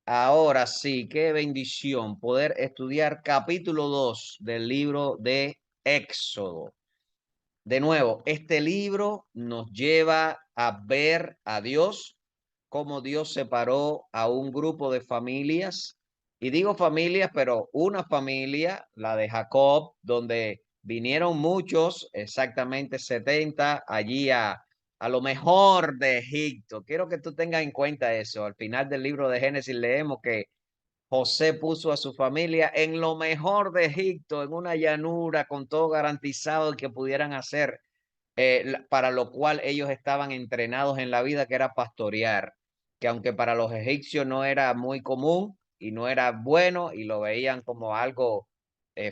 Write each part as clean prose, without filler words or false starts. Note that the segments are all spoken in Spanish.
Ahora sí, qué bendición poder estudiar capítulo 2 del libro de Éxodo. De nuevo, este libro nos lleva a ver a Dios, cómo Dios separó a un grupo de familias. Y digo familias, pero una familia, la de Jacob, donde vinieron muchos, exactamente 70, allí a lo mejor de Egipto. Quiero que tú tengas en cuenta eso. Al final del libro de Génesis leemos que José puso a su familia en lo mejor de Egipto, en una llanura, con todo garantizado que pudieran hacer, para lo cual ellos estaban entrenados en la vida, que era pastorear, que aunque para los egipcios no era muy común y no era bueno y lo veían como algo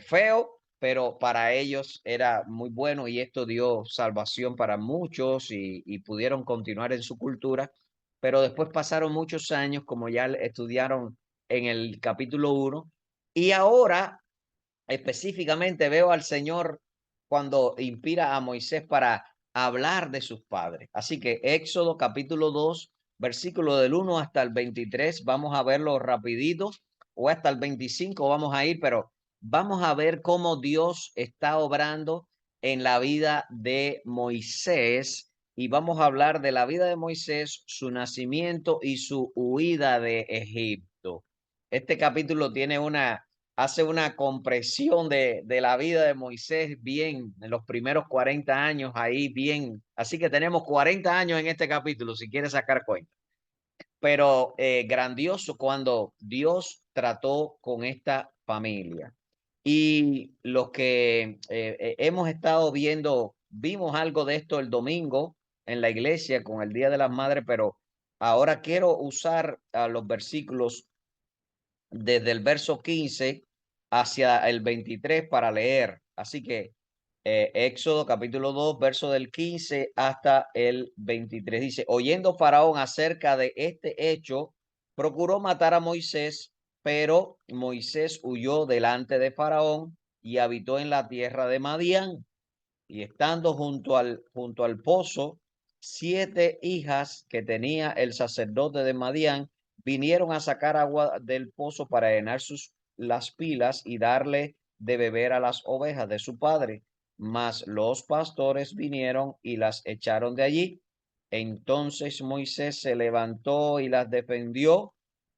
feo, pero para ellos era muy bueno y esto dio salvación para muchos y pudieron continuar en su cultura. Pero después pasaron muchos años, como ya estudiaron en el capítulo 1, y ahora específicamente veo al Señor cuando inspira a Moisés para hablar de sus padres. Así que Éxodo capítulo 2, versículo del 1 hasta el 23, vamos a verlo rapidito, o hasta el 25 vamos a ir, pero vamos a ver cómo Dios está obrando en la vida de Moisés, y vamos a hablar de la vida de Moisés, su nacimiento y su huida de Egipto. Este capítulo tiene hace una compresión de la vida de Moisés bien, en los primeros 40 años ahí bien. Así que tenemos 40 años en este capítulo, si quieres sacar cuenta. Pero grandioso cuando Dios trató con esta familia. Y los que hemos estado viendo, vimos algo de esto el domingo en la iglesia con el Día de las Madres, pero ahora quiero usar los versículos desde el verso 15 hacia el 23 para leer. Así que Éxodo capítulo 2, verso del 15 hasta el 23 dice, oyendo Faraón acerca de este hecho, procuró matar a Moisés, pero Moisés huyó delante de Faraón y habitó en la tierra de Madián. Y estando junto al pozo, 7 hijas que tenía el sacerdote de Madián vinieron a sacar agua del pozo para llenar las pilas y darle de beber a las ovejas de su padre. Mas los pastores vinieron y las echaron de allí. Entonces Moisés se levantó y las defendió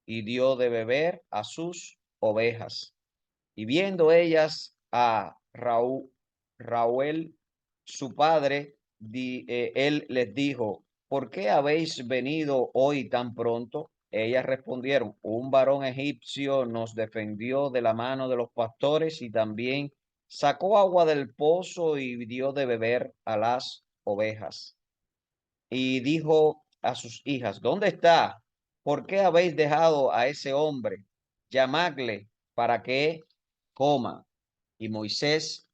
y dio de beber a sus ovejas. Y viendo ellas a Rauel, su padre, él les dijo, ¿por qué habéis venido hoy tan pronto? Ellas respondieron, un varón egipcio nos defendió de la mano de los pastores y también sacó agua del pozo y dio de beber a las ovejas. Y dijo a sus hijas, ¿dónde está? ¿Por qué habéis dejado a ese hombre? Llamadle para que coma. Y Moisés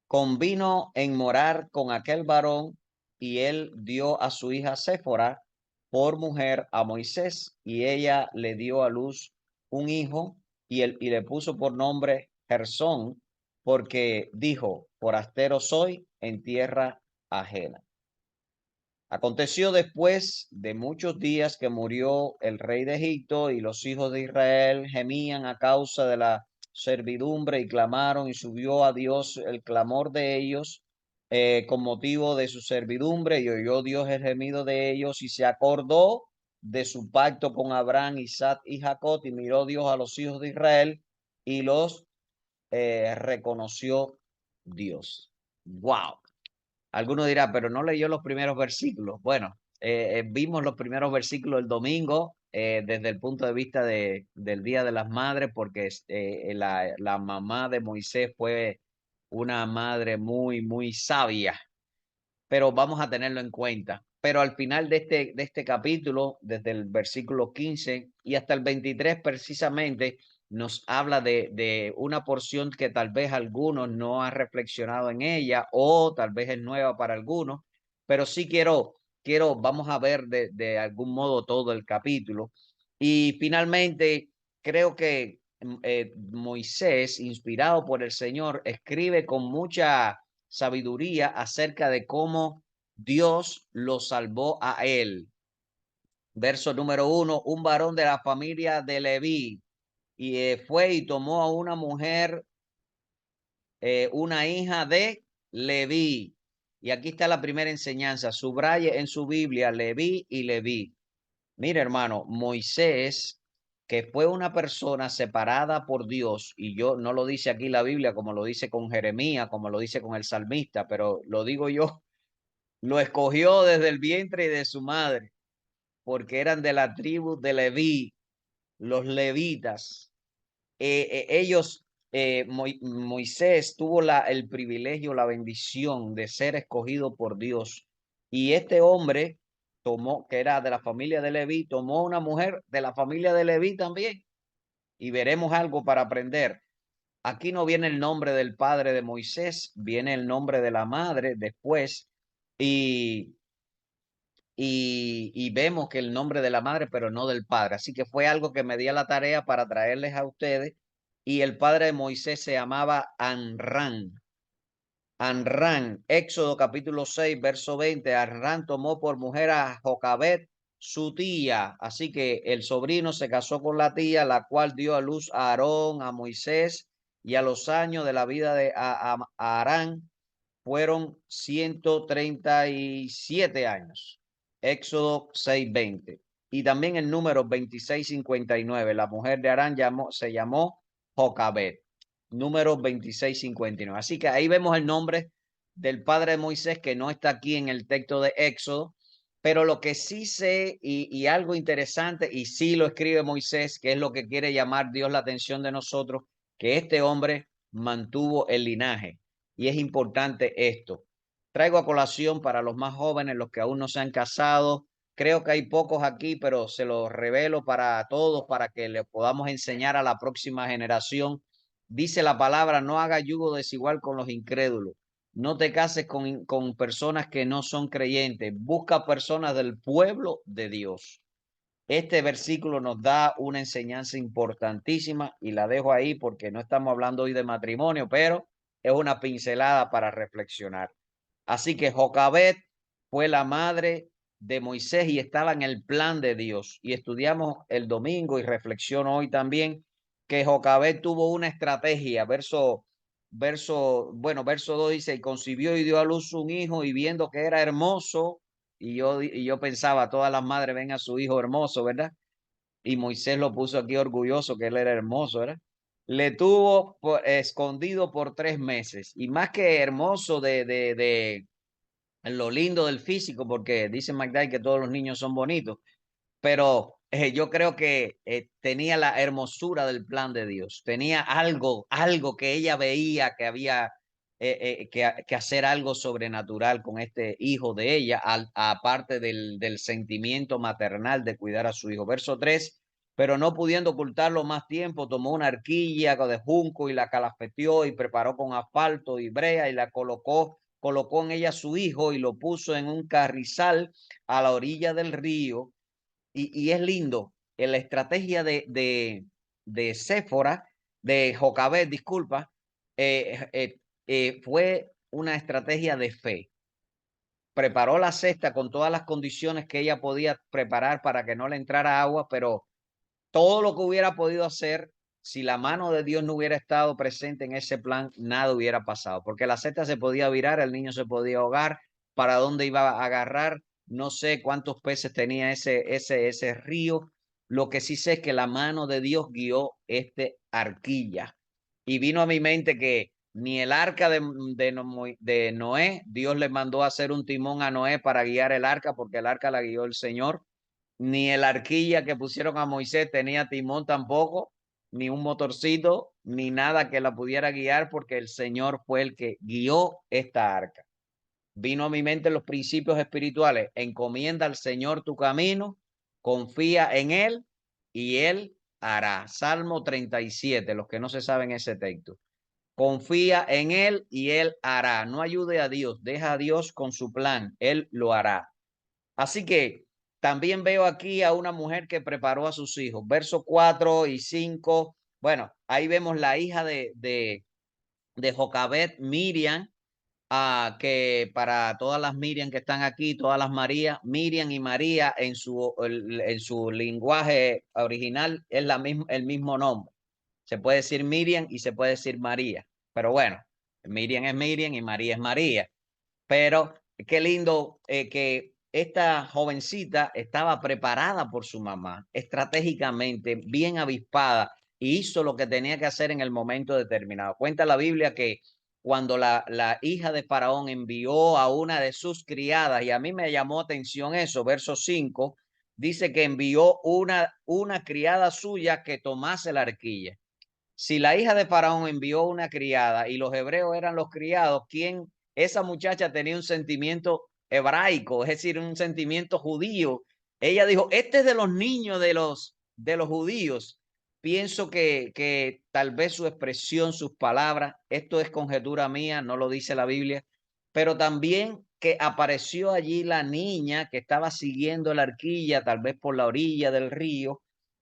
convino en morar con aquel varón, y él dio a su hija Séfora por mujer a Moisés, y ella le dio a luz un hijo, y le puso por nombre Gersón, porque dijo, forastero soy en tierra ajena. Aconteció después de muchos días que murió el rey de Egipto, y los hijos de Israel gemían a causa de la servidumbre y clamaron, y subió a Dios el clamor de ellos con motivo de su servidumbre, y oyó Dios el gemido de ellos y se acordó de su pacto con Abraham, Isaac y Jacob, y miró Dios a los hijos de Israel y los reconoció Dios. Wow. Alguno dirá, pero no leyó los primeros versículos. Bueno, vimos los primeros versículos el domingo desde el punto de vista del Día de las Madres, porque la mamá de Moisés fue una madre muy, muy sabia, pero vamos a tenerlo en cuenta. Pero al final de este capítulo, desde el versículo 15 y hasta el 23 precisamente, nos habla de una porción que tal vez algunos no han reflexionado en ella, o tal vez es nueva para algunos, pero sí vamos a ver de algún modo todo el capítulo. Y finalmente, creo que Moisés, inspirado por el Señor, escribe con mucha sabiduría acerca de cómo Dios lo salvó a él Verso número 1, un varón de la familia de Leví, y fue y tomó a una mujer, una hija de Leví. Y aquí está la primera enseñanza. Subraye en su Biblia Leví y Leví. Mira, hermano, Moisés, que fue una persona separada por Dios, y yo no lo dice aquí la Biblia como lo dice con Jeremías, como lo dice con el salmista, pero lo digo yo, lo escogió desde el vientre de su madre, porque eran de la tribu de Leví, los levitas. Ellos, Moisés tuvo el privilegio, la bendición de ser escogido por Dios. Y este hombre tomó, que era de la familia de Leví, tomó una mujer de la familia de Leví también. Y veremos algo para aprender. Aquí no viene el nombre del padre de Moisés, viene el nombre de la madre después. Y y vemos que el nombre de la madre, pero no del padre. Así que fue algo que me di a la tarea para traerles a ustedes. Y el padre de Moisés se llamaba Anrán. Anrán, Éxodo capítulo 6, verso 20. Anrán tomó por mujer a Jocabet, su tía. Así que el sobrino se casó con la tía, la cual dio a luz a Aarón, a Moisés, y a los años de la vida de Arán fueron 137 años. Éxodo 6:20. Y también el número 2659. La mujer de Arán se llamó Jocabet. Número 2659. Así que ahí vemos el nombre del padre de Moisés, que no está aquí en el texto de Éxodo. Pero lo que sí sé, y algo interesante, y sí lo escribe Moisés, que es lo que quiere llamar Dios la atención de nosotros, que este hombre mantuvo el linaje. Y es importante esto. Traigo a colación para los más jóvenes, los que aún no se han casado. Creo que hay pocos aquí, pero se los revelo para todos, para que le podamos enseñar a la próxima generación. Dice la palabra, no haga yugo desigual con los incrédulos. No te cases con personas que no son creyentes. Busca personas del pueblo de Dios. Este versículo nos da una enseñanza importantísima y la dejo ahí porque no estamos hablando hoy de matrimonio, pero es una pincelada para reflexionar. Así que Jocabet fue la madre de Moisés y estaba en el plan de Dios. Y estudiamos el domingo y reflexiono hoy también que Jocabet tuvo una estrategia. Verso 2 dice, y concibió y dio a luz un hijo y viendo que era hermoso, y yo pensaba, todas las madres ven a su hijo hermoso, ¿verdad? Y Moisés lo puso aquí orgulloso que él era hermoso, ¿verdad? Le tuvo escondido por 3 meses. Y más que hermoso de lo lindo del físico, porque dice McDay que todos los niños son bonitos, pero yo creo que tenía la hermosura del plan de Dios, tenía algo que ella veía que había que hacer algo sobrenatural con este hijo de ella, aparte del sentimiento maternal de cuidar a su hijo. Verso 3, pero no pudiendo ocultarlo más tiempo, tomó una arquilla de junco y la calafeteó y preparó con asfalto y brea y la colocó en ella su hijo y lo puso en un carrizal a la orilla del río. Y es lindo la estrategia de Séfora, de Jocabet, disculpa, fue una estrategia de fe. Preparó la cesta con todas las condiciones que ella podía preparar para que no le entrara agua, pero todo lo que hubiera podido hacer, si la mano de Dios no hubiera estado presente en ese plan, nada hubiera pasado, porque la cesta se podía virar, el niño se podía ahogar, para dónde iba a agarrar, no sé cuántos peces tenía ese río. Lo que sí sé es que la mano de Dios guió arquilla. Y vino a mi mente que ni el arca de Noé, Dios le mandó a hacer un timón a Noé para guiar el arca, porque el arca la guió el Señor. Ni el arquilla que pusieron a Moisés tenía timón tampoco, ni un motorcito, ni nada que la pudiera guiar, porque el Señor fue el que guió esta arca. Vino a mi mente los principios espirituales. Encomienda al Señor tu camino, confía en Él y Él hará. Salmo 37, los que no se saben ese texto. Confía en Él y Él hará. No ayude a Dios, deja a Dios con su plan, Él lo hará. Así que también veo aquí a una mujer que preparó a sus hijos. Versos 4 y 5. Bueno, ahí vemos la hija de Jocabet, Miriam, que para todas las Miriam que están aquí, todas las Marías, Miriam y María en su lenguaje original es el mismo nombre. Se puede decir Miriam y se puede decir María, pero bueno, Miriam es Miriam y María es María. Pero qué lindo que esta jovencita estaba preparada por su mamá, estratégicamente, bien avispada, y hizo lo que tenía que hacer en el momento determinado. Cuenta la Biblia que cuando la hija de Faraón envió a una de sus criadas, y a mí me llamó atención eso, verso 5, dice que envió una criada suya que tomase la arquilla. Si la hija de Faraón envió una criada y los hebreos eran los criados, ¿quién? Esa muchacha tenía un sentimiento hebraico, es decir, un sentimiento judío. Ella dijo, este es de los niños de los judíos. Pienso que tal vez su expresión, sus palabras, esto es conjetura mía, no lo dice la Biblia, pero también que apareció allí la niña que estaba siguiendo la arquilla, tal vez por la orilla del río,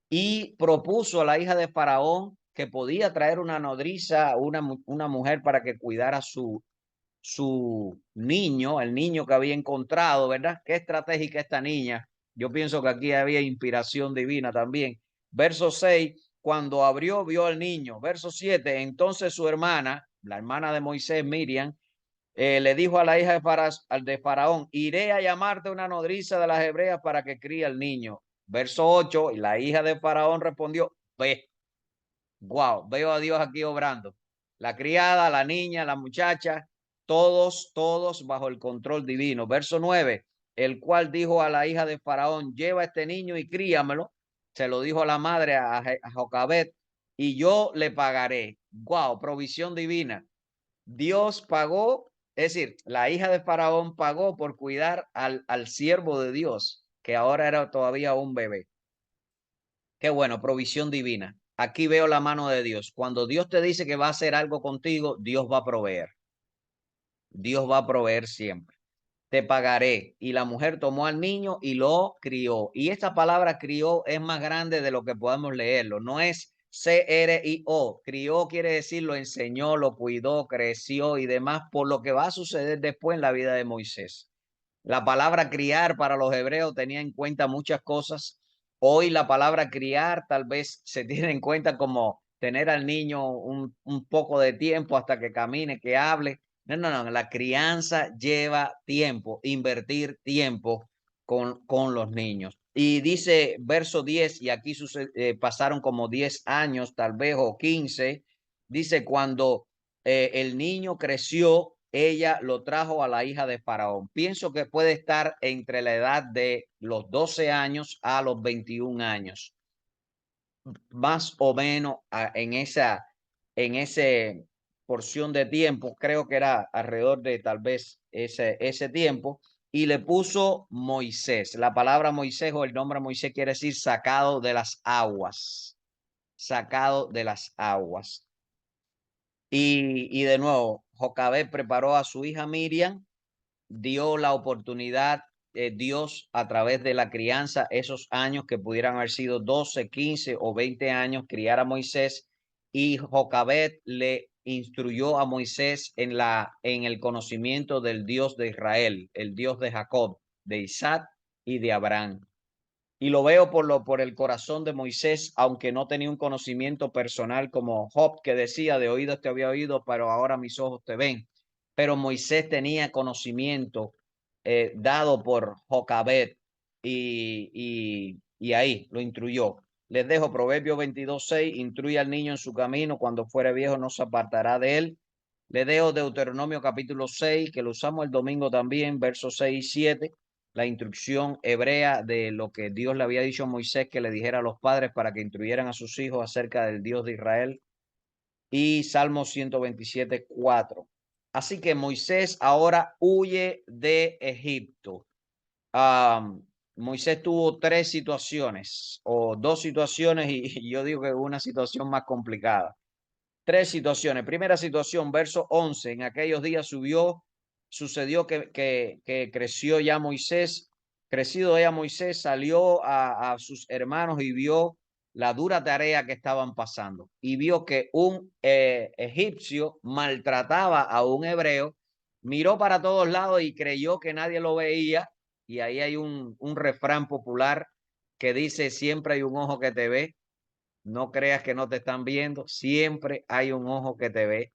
y propuso a la hija de Faraón que podía traer una nodriza, una mujer para que cuidara su niño, el niño que había encontrado, ¿verdad? Qué estratégica esta niña. Yo pienso que aquí había inspiración divina también. Verso 6, cuando abrió, vio al niño. Verso 7, entonces su hermana, la hermana de Moisés, Miriam, le dijo a la hija de Faraón, iré a llamarte una nodriza de las hebreas para que críe al niño. Verso 8, y la hija de Faraón respondió, ve. Wow, veo a Dios aquí obrando. La criada, la niña, la muchacha, todos bajo el control divino. Verso 9, el cual dijo a la hija de Faraón, lleva a este niño y críamelo. Se lo dijo a la madre, a Jocabet, y yo le pagaré. Wow, provisión divina. Dios pagó, es decir, la hija de Faraón pagó por cuidar al siervo de Dios, que ahora era todavía un bebé. Qué bueno, provisión divina. Aquí veo la mano de Dios. Cuando Dios te dice que va a hacer algo contigo, Dios va a proveer. Dios va a proveer siempre. Te pagaré. Y la mujer tomó al niño y lo crió. Y esta palabra crió es más grande de lo que podemos leerlo. No es C-R-I-O. Crió quiere decir lo enseñó, lo cuidó, creció y demás, por lo que va a suceder después en la vida de Moisés. La palabra criar para los hebreos tenía en cuenta muchas cosas. Hoy la palabra criar tal vez se tiene en cuenta como tener al niño un poco de tiempo hasta que camine, que hable. No, no, no, la crianza lleva tiempo, invertir tiempo con los niños. Y dice verso 10, y aquí pasaron como 10 años, tal vez, o 15, dice cuando el niño creció, ella lo trajo a la hija de Faraón. Pienso que puede estar entre la edad de los 12 años a los 21 años, más o menos en ese porción de tiempo, creo que era alrededor de tal vez ese tiempo, y le puso Moisés. La palabra Moisés o el nombre Moisés quiere decir sacado de las aguas, sacado de las aguas. Y de nuevo, Jocabed preparó a su hija Miriam, dio la oportunidad, Dios a través de la crianza, esos años que pudieran haber sido 12, 15 o 20 años, criar a Moisés, y Jocabed le instruyó a Moisés en el conocimiento del Dios de Israel, el Dios de Jacob, de Isaac y de Abraham. Y lo veo por el corazón de Moisés, aunque no tenía un conocimiento personal como Job, que decía, de oídos te había oído, pero ahora mis ojos te ven. Pero Moisés tenía conocimiento dado por Jocabed y ahí lo instruyó. Les dejo Proverbios 22:6, instruye al niño en su camino, cuando fuere viejo no se apartará de él. Les dejo Deuteronomio capítulo 6, que lo usamos el domingo también, versos 6 y 7, la instrucción hebrea de lo que Dios le había dicho a Moisés que le dijera a los padres para que instruyeran a sus hijos acerca del Dios de Israel. Y Salmo 127:4. Así que Moisés ahora huye de Egipto. Moisés tuvo tres situaciones o dos situaciones y yo digo que una situación más complicada. Tres situaciones. Primera situación, verso 11. En aquellos días sucedió que creció ya Moisés, crecido ya Moisés, salió a sus hermanos y vio la dura tarea que estaban pasando. Y vio que un egipcio maltrataba a un hebreo miró para todos lados y creyó que nadie lo veía. Y ahí hay un refrán popular que dice, siempre hay un ojo que te ve. No creas que no te están viendo, siempre hay un ojo que te ve.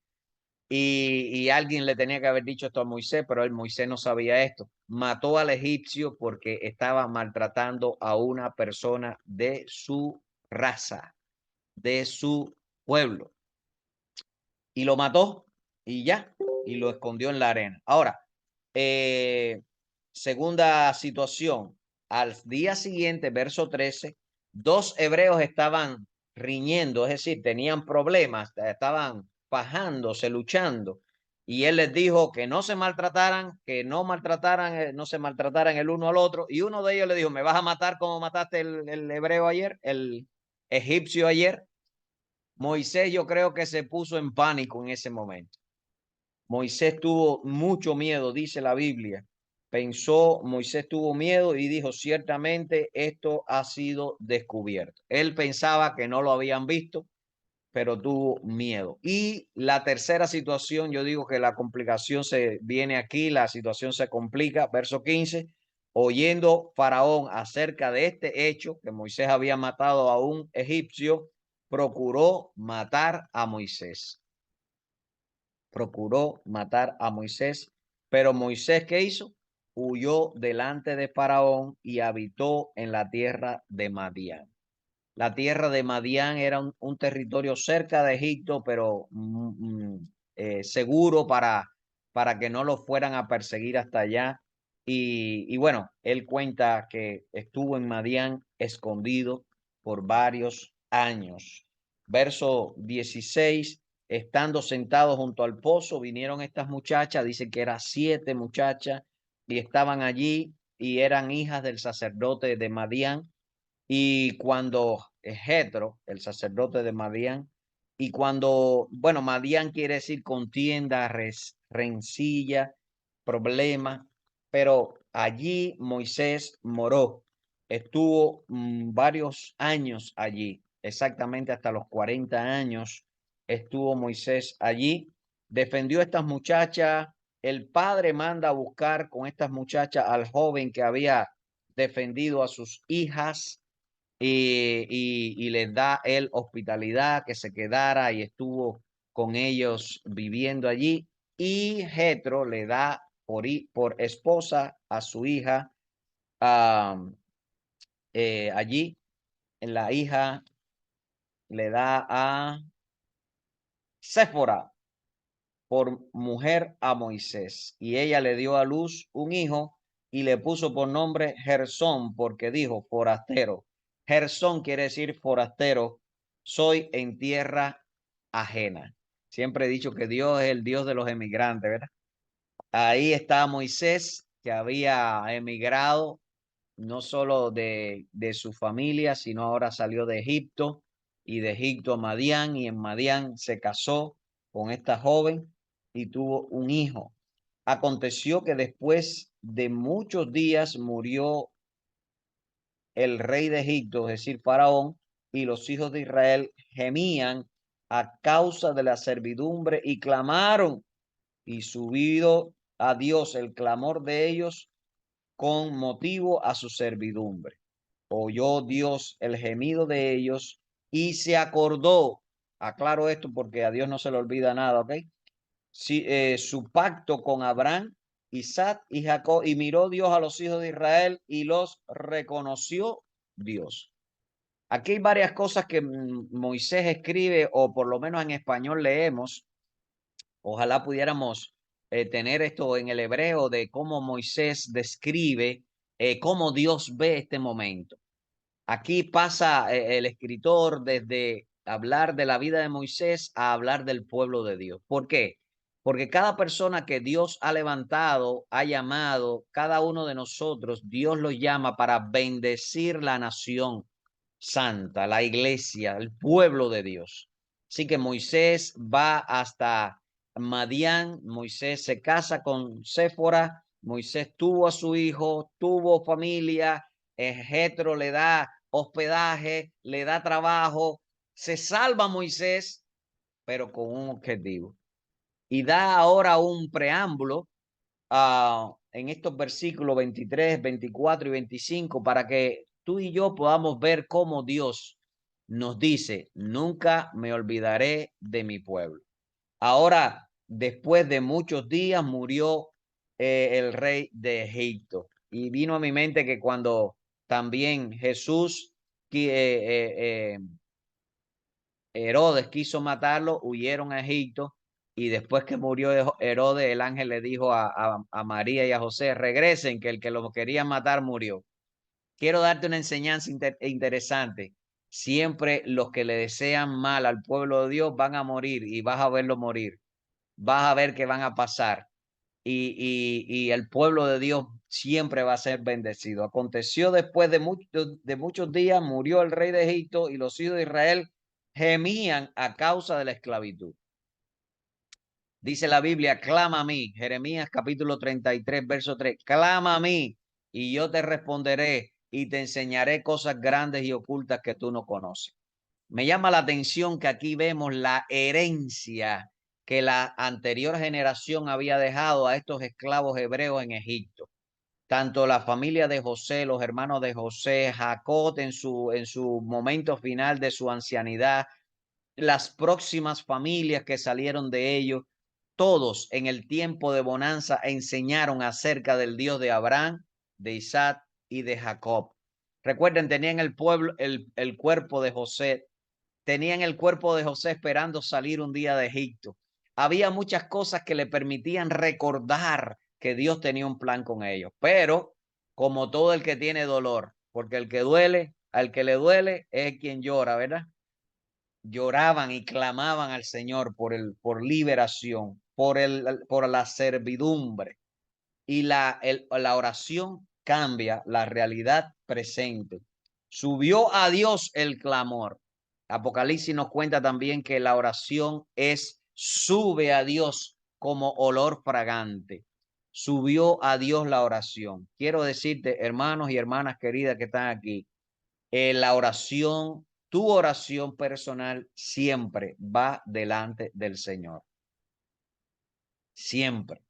Y alguien le tenía que haber dicho esto a Moisés, pero Moisés no sabía esto. Mató al egipcio porque estaba maltratando a una persona de su raza, de su pueblo. Y lo mató y ya, y lo escondió en la arena. Ahora, segunda situación, al día siguiente, verso 13, dos hebreos estaban riñendo, es decir, tenían problemas, estaban fajándose, luchando. Y él les dijo que no se maltrataran, que no maltrataran, no se maltrataran el uno al otro. Y uno de ellos le dijo, ¿me vas a matar como mataste el hebreo ayer, el egipcio ayer? Moisés yo creo que se puso en pánico en ese momento. Moisés tuvo mucho miedo, dice la Biblia. Moisés tuvo miedo y dijo, ciertamente esto ha sido descubierto. Él pensaba que no lo habían visto, pero tuvo miedo. Y la tercera situación, yo digo que la complicación se viene aquí, la situación se complica, verso 15, oyendo Faraón acerca de este hecho, que Moisés había matado a un egipcio, procuró matar a Moisés. Procuró matar a Moisés, pero Moisés, ¿qué hizo? Huyó delante de Faraón y habitó en la tierra de Madián. La tierra de Madián era un territorio cerca de Egipto, pero seguro para que no lo fueran a perseguir hasta allá. Y bueno, él cuenta que estuvo en Madián escondido por varios años. Verso 16, estando sentados junto al pozo, vinieron estas muchachas, dice que eran 7 muchachas, y estaban allí y eran hijas del sacerdote de Madián. Y cuando Jetro, el sacerdote de Madián, y cuando, bueno, Madián quiere decir contienda, rencilla, problema, pero allí Moisés moró, estuvo varios años allí, exactamente hasta los 40 años estuvo Moisés allí, defendió a estas muchachas, el padre manda a buscar con estas muchachas al joven que había defendido a sus hijas y les da él hospitalidad, que se quedara y estuvo con ellos viviendo allí. Y Jetro le da por esposa a su hija allí. La hija le da a Séfora por mujer a Moisés. Y ella le dio a luz un hijo y le puso por nombre Gersón, porque dijo forastero. Gersón quiere decir forastero, soy en tierra ajena. Siempre he dicho que Dios es el Dios de los emigrantes, ¿verdad? Ahí está Moisés, que había emigrado no solo de su familia, sino ahora salió de Egipto y de Egipto a Madián y en Madián se casó con esta joven y tuvo un hijo. Aconteció que después de muchos días murió el rey de Egipto, es decir, Faraón, y los hijos de Israel gemían a causa de la servidumbre y clamaron y subido a Dios el clamor de ellos con motivo a su servidumbre. Oyó Dios el gemido de ellos y se acordó. Aclaro esto porque a Dios no se le olvida nada, ¿ok? Sí, su pacto con Abraham, Isaac y Jacob, y miró Dios a los hijos de Israel y los reconoció Dios. Aquí hay varias cosas que Moisés escribe, o por lo menos en español leemos. Ojalá pudiéramos tener esto en el hebreo de cómo Moisés describe cómo Dios ve este momento. Aquí pasa el escritor desde hablar de la vida de Moisés a hablar del pueblo de Dios. ¿Por qué? Porque cada persona que Dios ha levantado, ha llamado, cada uno de nosotros, Dios lo llama para bendecir la nación santa, la iglesia, el pueblo de Dios. Así que Moisés va hasta Madián, Moisés se casa con Séfora, Moisés tuvo a su hijo, tuvo familia, Jetro le da hospedaje, le da trabajo, se salva Moisés, pero con un objetivo. Y da ahora un preámbulo en estos versículos 23, 24 y 25 para que tú y yo podamos ver cómo Dios nos dice, nunca me olvidaré de mi pueblo. Ahora, después de muchos días, murió el rey de Egipto. Y vino a mi mente que cuando también Jesús, Herodes quiso matarlo, huyeron a Egipto. Y después que murió Herodes, el ángel le dijo a María y a José, regresen, que el que los quería matar murió. Quiero darte una enseñanza interesante. Siempre los que le desean mal al pueblo de Dios van a morir y vas a verlo morir. Vas a ver que van a pasar. Y el pueblo de Dios siempre va a ser bendecido. Aconteció después de muchos días, murió el rey de Egipto y los hijos de Israel gemían a causa de la esclavitud. Dice la Biblia, clama a mí, Jeremías capítulo 33, verso 3, clama a mí y yo te responderé y te enseñaré cosas grandes y ocultas que tú no conoces. Me llama la atención que aquí vemos la herencia que la anterior generación había dejado a estos esclavos hebreos en Egipto. Tanto la familia de José, los hermanos de José, Jacob en su momento final de su ancianidad, las próximas familias que salieron de ellos, todos en el tiempo de bonanza enseñaron acerca del Dios de Abraham, de Isaac y de Jacob. Recuerden, tenían el pueblo, el cuerpo de José, tenían el cuerpo de José esperando salir un día de Egipto. Había muchas cosas que le permitían recordar que Dios tenía un plan con ellos, pero como todo el que tiene dolor, porque el que duele, al que le duele es quien llora, ¿verdad? Lloraban y clamaban al Señor por liberación, por la servidumbre. Y la oración cambia la realidad presente. Subió a Dios el clamor. Apocalipsis nos cuenta también que la oración sube a Dios como olor fragante. Subió a Dios la oración. Quiero decirte, hermanos y hermanas queridas que están aquí, la oración, tu oración personal siempre va delante del Señor. Siempre.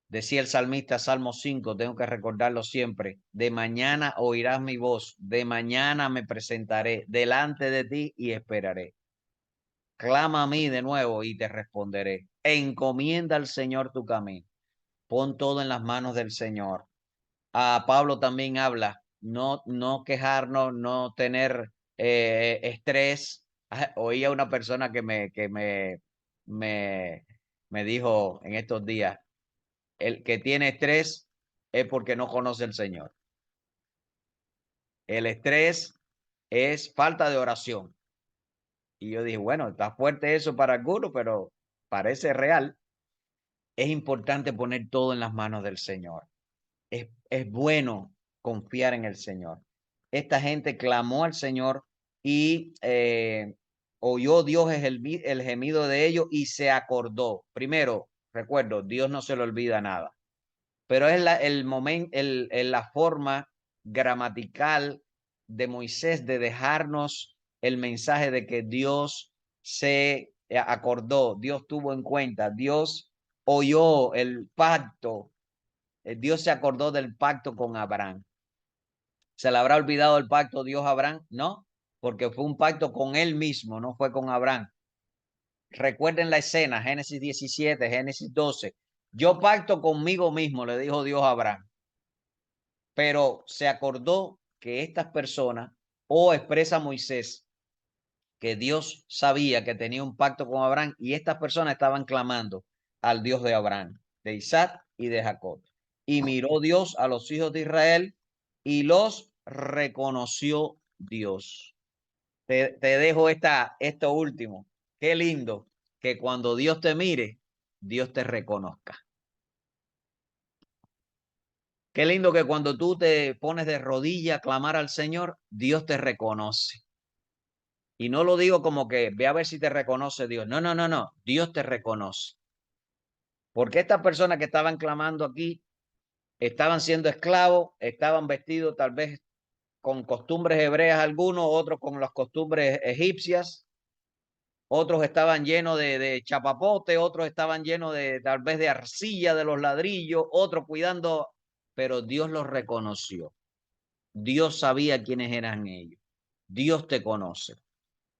Decía el salmista, Salmo 5, tengo que recordarlo siempre, de mañana oirás mi voz, de mañana me presentaré delante de ti y esperaré. Clama a mí de nuevo y te responderé. Encomienda al Señor tu camino. Pon todo en las manos del Señor. Pablo también habla, no quejarnos, no tener estrés. Oía una persona me, me dijo en estos días, el que tiene estrés es porque no conoce al Señor. El estrés es falta de oración. Y yo dije, bueno, está fuerte eso para algunos, pero parece real. Es importante poner todo en las manos del Señor. Es bueno confiar en el Señor. Esta gente clamó al Señor y oyó Dios el gemido de ellos y se acordó. Primero, recuerdo, Dios no se le olvida nada, pero es el momento, la forma gramatical de Moisés de dejarnos el mensaje de que Dios se acordó, Dios tuvo en cuenta, Dios oyó el pacto, Dios se acordó del pacto con Abraham. ¿Se le habrá olvidado el pacto Dios a Abraham? No, porque fue un pacto con él mismo, no fue con Abraham. Recuerden la escena, Génesis 17, Génesis 12. Yo pacto conmigo mismo, le dijo Dios a Abraham. Pero se acordó que estas personas, o expresa Moisés, que Dios sabía que tenía un pacto con Abraham y estas personas estaban clamando al Dios de Abraham, de Isaac y de Jacob. Y miró Dios a los hijos de Israel y los reconoció Dios. Te dejo esto último. Qué lindo que cuando Dios te mire, Dios te reconozca. Qué lindo que cuando tú te pones de rodilla a clamar al Señor, Dios te reconoce. Y no lo digo como que ve a ver si te reconoce Dios. No, no, no, no. Dios te reconoce. Porque estas personas que estaban clamando aquí estaban siendo esclavos, estaban vestidos tal vez con costumbres hebreas algunos, otros con las costumbres egipcias. otros estaban llenos de chapapote, otros estaban llenos de tal vez de arcilla de los ladrillos, otros cuidando, pero Dios los reconoció. Dios sabía quiénes eran ellos. Dios te conoce.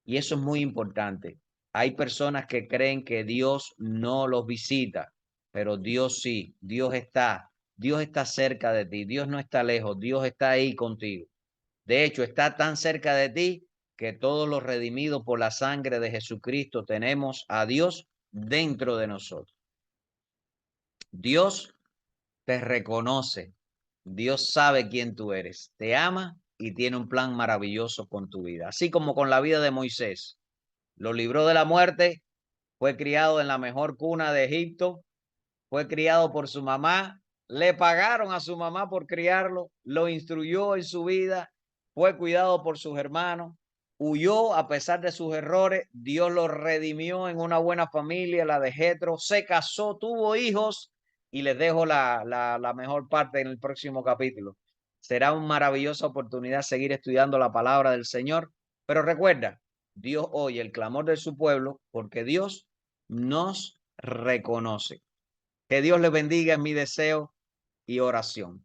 Y eso es muy importante. Hay personas que creen que Dios no los visita, pero Dios sí, Dios está cerca de ti, Dios no está lejos, Dios está ahí contigo. De hecho, está tan cerca de ti que todos los redimidos por la sangre de Jesucristo tenemos a Dios dentro de nosotros. Dios te reconoce, Dios sabe quién tú eres, te ama y tiene un plan maravilloso con tu vida, así como con la vida de Moisés. Lo libró de la muerte, fue criado en la mejor cuna de Egipto, fue criado por su mamá, le pagaron a su mamá por criarlo, lo instruyó en su vida, fue cuidado por sus hermanos, huyó a pesar de sus errores, Dios lo redimió en una buena familia, la de Jetro, se casó, tuvo hijos y les dejo la mejor parte en el próximo capítulo. Será una maravillosa oportunidad seguir estudiando la palabra del Señor, pero recuerda, Dios oye el clamor de su pueblo porque Dios nos reconoce. Que Dios les bendiga, es mi deseo y oración.